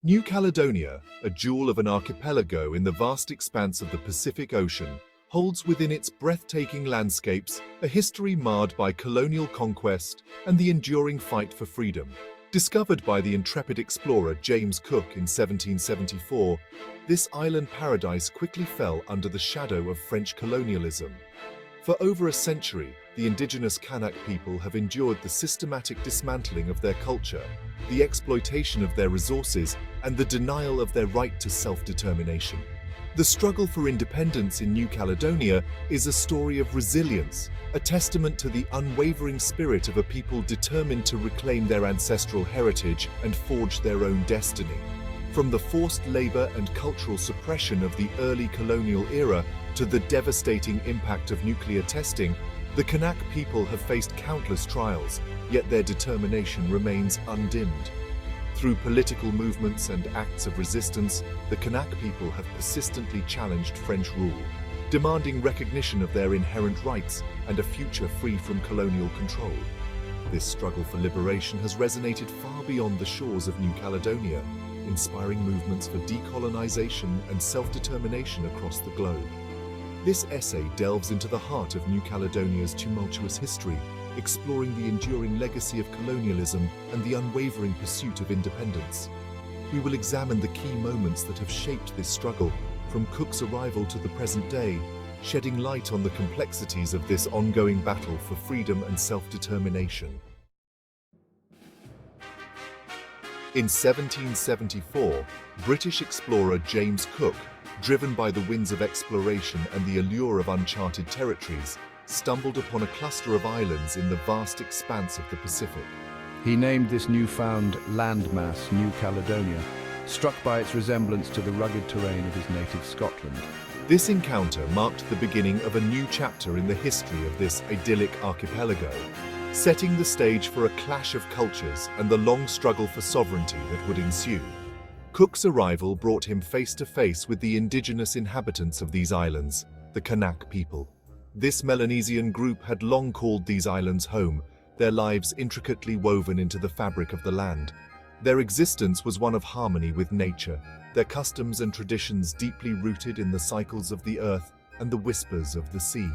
New Caledonia, a jewel of an archipelago in the vast expanse of the Pacific Ocean, holds within its breathtaking landscapes a history marred by colonial conquest and the enduring fight for freedom. Discovered by the intrepid explorer James Cook in 1774, this island paradise quickly fell under the shadow of French colonialism. For over a century, the indigenous Kanak people have endured the systematic dismantling of their culture, the exploitation of their resources, and the denial of their right to self-determination. The struggle for independence in New Caledonia is a story of resilience, a testament to the unwavering spirit of a people determined to reclaim their ancestral heritage and forge their own destiny. From the forced labor and cultural suppression of the early colonial era to the devastating impact of nuclear testing, the Kanak people have faced countless trials, yet their determination remains undimmed. Through political movements and acts of resistance, the Kanak people have persistently challenged French rule, demanding recognition of their inherent rights and a future free from colonial control. This struggle for liberation has resonated far beyond the shores of New Caledonia, inspiring movements for decolonization and self-determination across the globe. This essay delves into the heart of New Caledonia's tumultuous history, exploring the enduring legacy of colonialism and the unwavering pursuit of independence. We will examine the key moments that have shaped this struggle, from Cook's arrival to the present day, shedding light on the complexities of this ongoing battle for freedom and self-determination. In 1774, British explorer James Cook, driven by the winds of exploration and the allure of uncharted territories, stumbled upon a cluster of islands in the vast expanse of the Pacific. He named this newfound landmass New Caledonia, struck by its resemblance to the rugged terrain of his native Scotland. This encounter marked the beginning of a new chapter in the history of this idyllic archipelago, setting the stage for a clash of cultures and the long struggle for sovereignty that would ensue. Cook's arrival brought him face to face with the indigenous inhabitants of these islands, the Kanak people. This Melanesian group had long called these islands home, their lives intricately woven into the fabric of the land. Their existence was one of harmony with nature, their customs and traditions deeply rooted in the cycles of the earth and the whispers of the sea.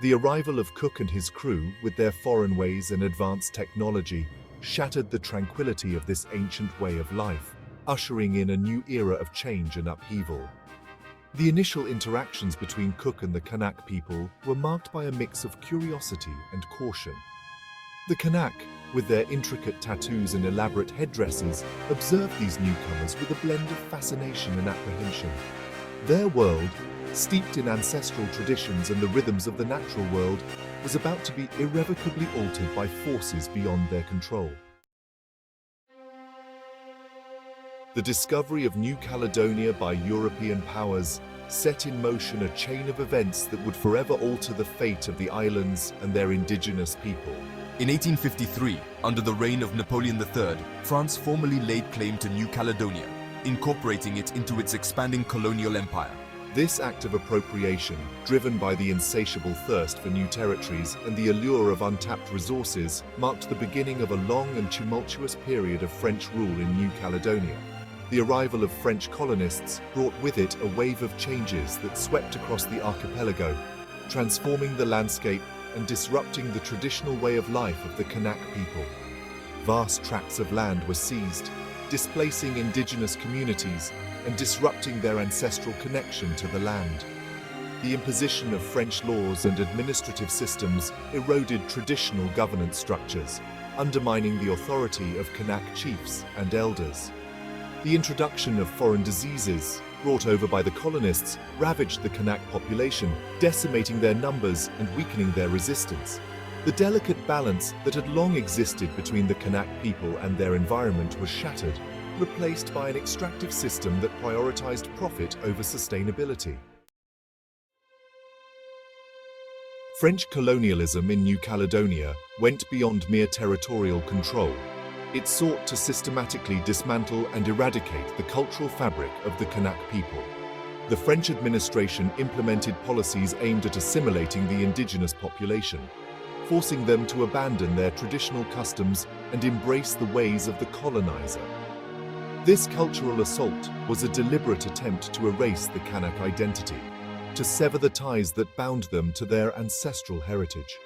The arrival of Cook and his crew, with their foreign ways and advanced technology, shattered the tranquility of this ancient way of life, ushering in a new era of change and upheaval. The initial interactions between Cook and the Kanak people were marked by a mix of curiosity and caution. The Kanak, with their intricate tattoos and elaborate headdresses, observed these newcomers with a blend of fascination and apprehension. Their world, steeped in ancestral traditions and the rhythms of the natural world, was about to be irrevocably altered by forces beyond their control. The discovery of New Caledonia by European powers set in motion a chain of events that would forever alter the fate of the islands and their indigenous people. In 1853, under the reign of Napoleon III, France formally laid claim to New Caledonia, incorporating it into its expanding colonial empire. This act of appropriation, driven by the insatiable thirst for new territories and the allure of untapped resources, marked the beginning of a long and tumultuous period of French rule in New Caledonia. The arrival of French colonists brought with it a wave of changes that swept across the archipelago, transforming the landscape and disrupting the traditional way of life of the Kanak people. Vast tracts of land were seized, displacing indigenous communities and disrupting their ancestral connection to the land. The imposition of French laws and administrative systems eroded traditional governance structures, undermining the authority of Kanak chiefs and elders. The introduction of foreign diseases, brought over by the colonists, ravaged the Kanak population, decimating their numbers and weakening their resistance. The delicate balance that had long existed between the Kanak people and their environment was shattered, replaced by an extractive system that prioritized profit over sustainability. French colonialism in New Caledonia went beyond mere territorial control. It sought to systematically dismantle and eradicate the cultural fabric of the Kanak people. The French administration implemented policies aimed at assimilating the indigenous population, forcing them to abandon their traditional customs and embrace the ways of the colonizer. This cultural assault was a deliberate attempt to erase the Kanak identity, to sever the ties that bound them to their ancestral heritage.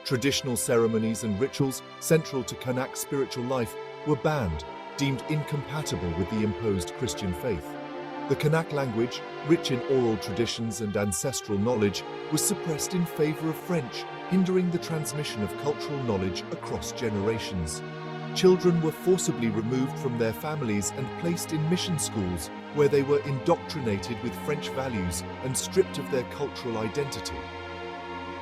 Traditional ceremonies and rituals central to Kanak spiritual life were banned, deemed incompatible with the imposed Christian faith. The Kanak language, rich in oral traditions and ancestral knowledge, was suppressed in favor of French, hindering the transmission of cultural knowledge across generations. Children were forcibly removed from their families and placed in mission schools, where they were indoctrinated with French values and stripped of their cultural identity.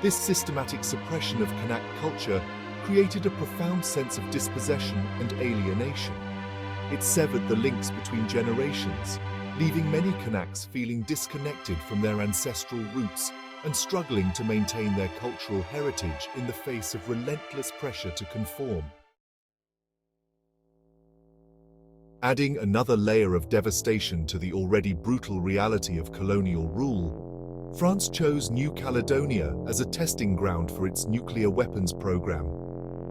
This systematic suppression of Kanak culture created a profound sense of dispossession and alienation. It severed the links between generations, leaving many Kanaks feeling disconnected from their ancestral roots and struggling to maintain their cultural heritage in the face of relentless pressure to conform. Adding another layer of devastation to the already brutal reality of colonial rule, France chose New Caledonia as a testing ground for its nuclear weapons program.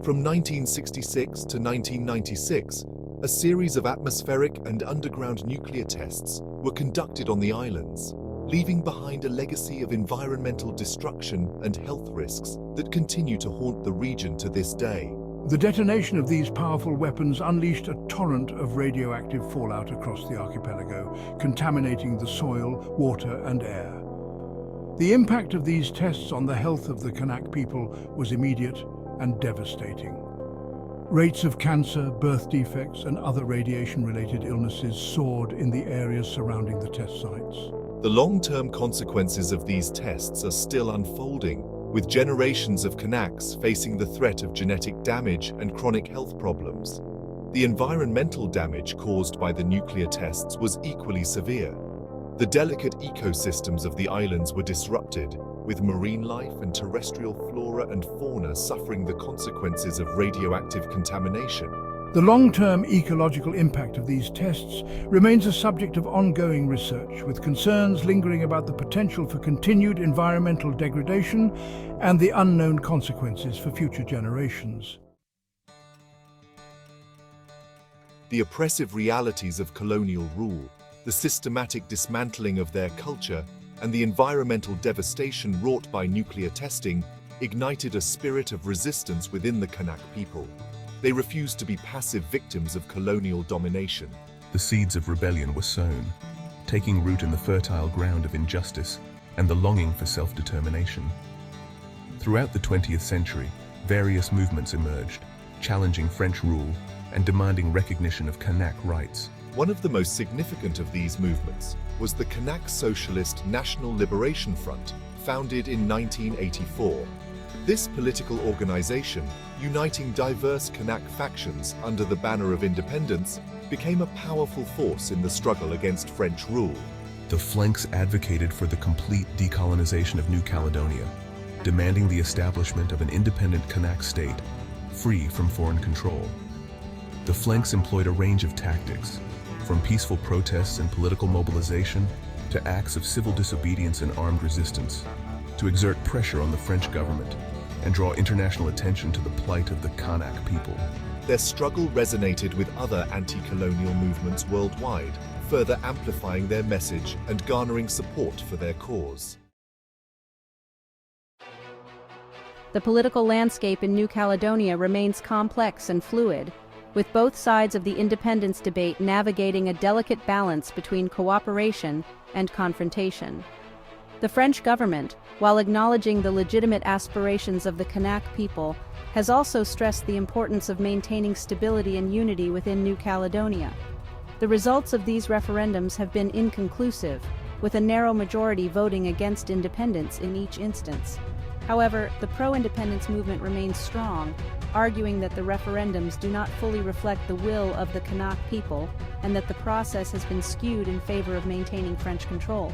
From 1966 to 1996, a series of atmospheric and underground nuclear tests were conducted on the islands, leaving behind a legacy of environmental destruction and health risks that continue to haunt the region to this day. The detonation of these powerful weapons unleashed a torrent of radioactive fallout across the archipelago, contaminating the soil, water, and air. The impact of these tests on the health of the Kanak people was immediate and devastating. Rates of cancer, birth defects, and other radiation-related illnesses soared in the areas surrounding the test sites. The long-term consequences of these tests are still unfolding, with generations of Kanaks facing the threat of genetic damage and chronic health problems. The environmental damage caused by the nuclear tests was equally severe. The delicate ecosystems of the islands were disrupted, with marine life and terrestrial flora and fauna suffering the consequences of radioactive contamination. The long-term ecological impact of these tests remains a subject of ongoing research, with concerns lingering about the potential for continued environmental degradation and the unknown consequences for future generations. The oppressive realities of colonial rule, the systematic dismantling of their culture, and the environmental devastation wrought by nuclear testing ignited a spirit of resistance within the Kanak people. They refused to be passive victims of colonial domination. The seeds of rebellion were sown, taking root in the fertile ground of injustice and the longing for self-determination. Throughout the 20th century, various movements emerged, challenging French rule and demanding recognition of Kanak rights. One of the most significant of these movements was the Kanak Socialist National Liberation Front, founded in 1984. This political organization, uniting diverse Kanak factions under the banner of independence, became a powerful force in the struggle against French rule. The flanks advocated for the complete decolonization of New Caledonia, demanding the establishment of an independent Kanak state, free from foreign control. The flanks employed a range of tactics, from peaceful protests and political mobilization to acts of civil disobedience and armed resistance, to exert pressure on the French government and draw international attention to the plight of the Kanak people. Their struggle resonated with other anti-colonial movements worldwide, further amplifying their message and garnering support for their cause. The political landscape in New Caledonia remains complex and fluid, with both sides of the independence debate navigating a delicate balance between cooperation and confrontation. The French government, while acknowledging the legitimate aspirations of the Kanak people, has also stressed the importance of maintaining stability and unity within New Caledonia. The results of these referendums have been inconclusive, with a narrow majority voting against independence in each instance. However, the pro-independence movement remains strong, arguing that the referendums do not fully reflect the will of the Kanak people and that the process has been skewed in favor of maintaining French control.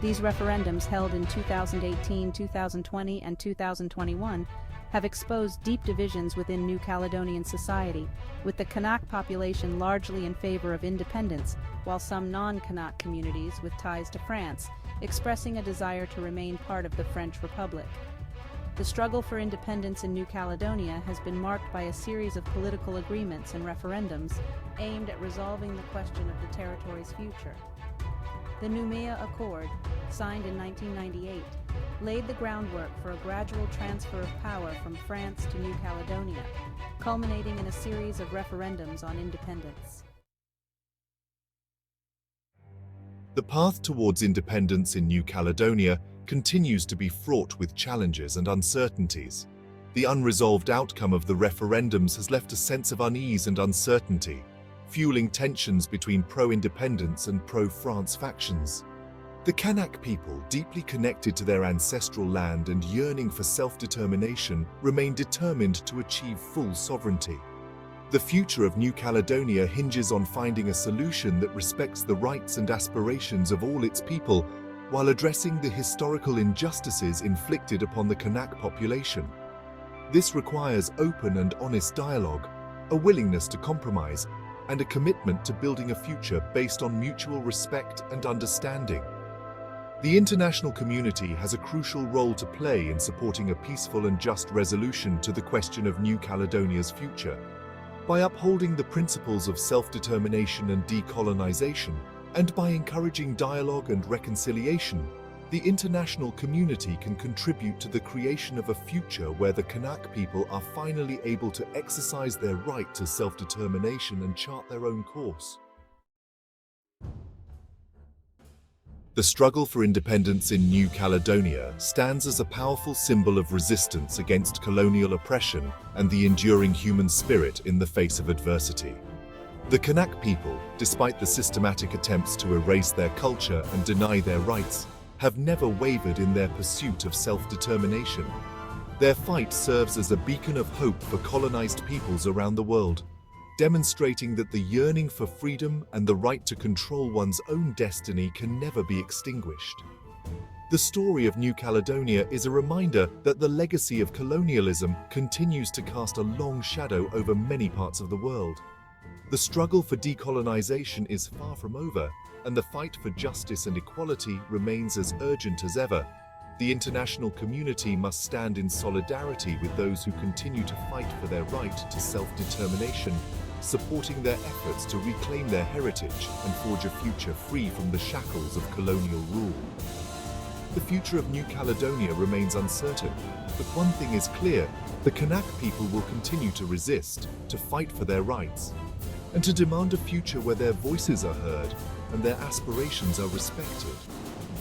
These referendums, held in 2018, 2020, and 2021, have exposed deep divisions within New Caledonian society, with the Kanak population largely in favor of independence, while some non-Kanak communities with ties to France expressing a desire to remain part of the French Republic. The struggle for independence in New Caledonia has been marked by a series of political agreements and referendums aimed at resolving the question of the territory's future. The Noumea Accord, signed in 1998, laid the groundwork for a gradual transfer of power from France to New Caledonia, culminating in a series of referendums on independence. The path towards independence in New Caledonia continues to be fraught with challenges and uncertainties. The unresolved outcome of the referendums has left a sense of unease and uncertainty, fueling tensions between pro-independence and pro-France factions. The Kanak people, deeply connected to their ancestral land and yearning for self-determination, remain determined to achieve full sovereignty. The future of New Caledonia hinges on finding a solution that respects the rights and aspirations of all its people, while addressing the historical injustices inflicted upon the Kanak population. This requires open and honest dialogue, a willingness to compromise, and a commitment to building a future based on mutual respect and understanding. The international community has a crucial role to play in supporting a peaceful and just resolution to the question of New Caledonia's future. By upholding the principles of self-determination and decolonization, and by encouraging dialogue and reconciliation, the international community can contribute to the creation of a future where the Kanak people are finally able to exercise their right to self-determination and chart their own course. The struggle for independence in New Caledonia stands as a powerful symbol of resistance against colonial oppression and the enduring human spirit in the face of adversity. The Kanak people, despite the systematic attempts to erase their culture and deny their rights, have never wavered in their pursuit of self-determination. Their fight serves as a beacon of hope for colonized peoples around the world, demonstrating that the yearning for freedom and the right to control one's own destiny can never be extinguished. The story of New Caledonia is a reminder that the legacy of colonialism continues to cast a long shadow over many parts of the world. The struggle for decolonization is far from over, and the fight for justice and equality remains as urgent as ever. The international community must stand in solidarity with those who continue to fight for their right to self-determination, supporting their efforts to reclaim their heritage and forge a future free from the shackles of colonial rule. The future of New Caledonia remains uncertain, but one thing is clear: the Kanak people will continue to resist, to fight for their rights, and to demand a future where their voices are heard and their aspirations are respected.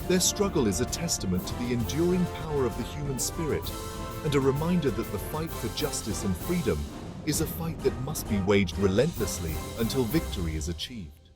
Their struggle is a testament to the enduring power of the human spirit, and a reminder that the fight for justice and freedom is a fight that must be waged relentlessly until victory is achieved.